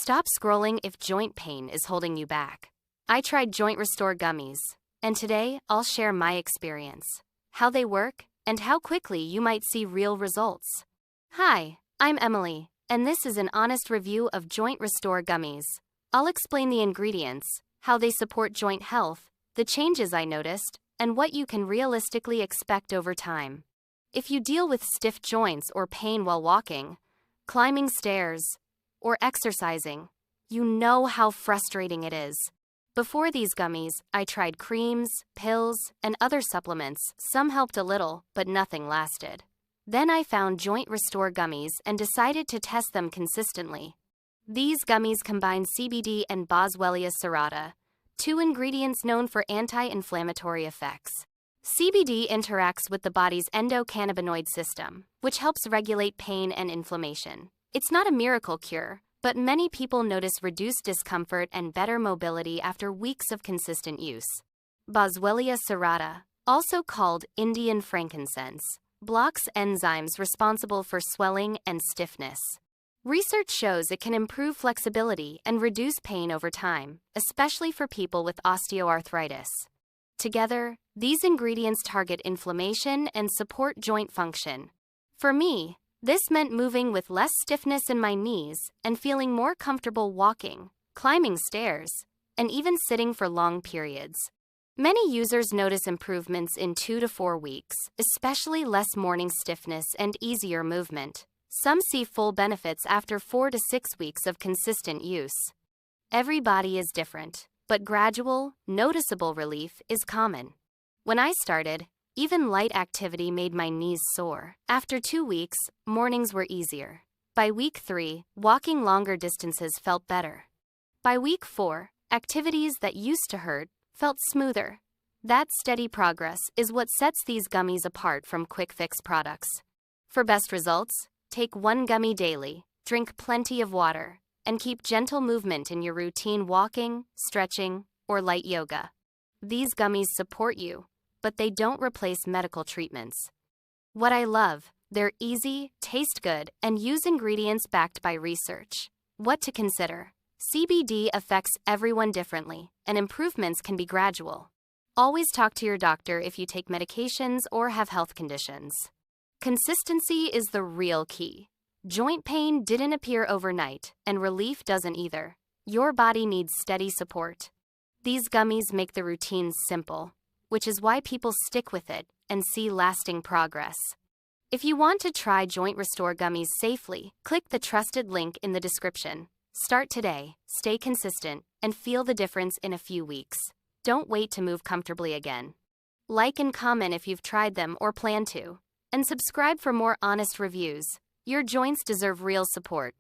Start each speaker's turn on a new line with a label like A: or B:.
A: Stop scrolling if joint pain is holding you back. I tried Joint Restore gummies, and today I'll share my experience, how they work, and how quickly you might see real results. Hi, I'm Emily, and this is an honest review of Joint Restore gummies. I'll explain the ingredients, how they support joint health, the changes I noticed, and what you can realistically expect over time. If you deal with stiff joints or pain while walking, climbing stairs, or exercising, you know how frustrating it is. Before these gummies, I tried creams, pills, and other supplements. Some helped a little, but nothing lasted. Then I found Joint Restore gummies and decided to test them consistently. These gummies combine CBD and Boswellia serrata, two ingredients known for anti-inflammatory effects. CBD interacts with the body's endocannabinoid system, which helps regulate pain and inflammation. It's not a miracle cure, but many people notice reduced discomfort and better mobility after weeks of consistent use. Boswellia serrata, also called Indian frankincense, blocks enzymes responsible for swelling and stiffness. Research shows it can improve flexibility and reduce pain over time, especially for people with osteoarthritis. Together, these ingredients target inflammation and support joint function. For me, this meant moving with less stiffness in my knees and feeling more comfortable walking, climbing stairs, and even sitting for long periods. Many users notice improvements in 2 to 4 weeks, especially less morning stiffness and easier movement. Some see full benefits after 4 to 6 weeks of consistent use. Every body is different, but gradual, noticeable relief is common. When I started, even light activity made my knees sore. After 2 weeks, mornings were easier. By week 3, walking longer distances felt better. By week 4, activities that used to hurt felt smoother. That steady progress is what sets these gummies apart from quick-fix products. For best results, take 1 gummy daily, drink plenty of water, and keep gentle movement in your routine walking, stretching, or light yoga. These gummies support you, but they don't replace medical treatments. What I love, they're easy, taste good, and use ingredients backed by research. What to consider: CBD affects everyone differently, and improvements can be gradual. Always talk to your doctor if you take medications or have health conditions. Consistency is the real key. Joint pain didn't appear overnight, and relief doesn't either. Your body needs steady support. These gummies make the routine simple, which is why people stick with it and see lasting progress. If you want to try Joint Restore gummies safely, click the trusted link in the description. Start today, stay consistent, and feel the difference in a few weeks. Don't wait to move comfortably again. Like and comment if you've tried them or plan to. And subscribe for more honest reviews. Your joints deserve real support.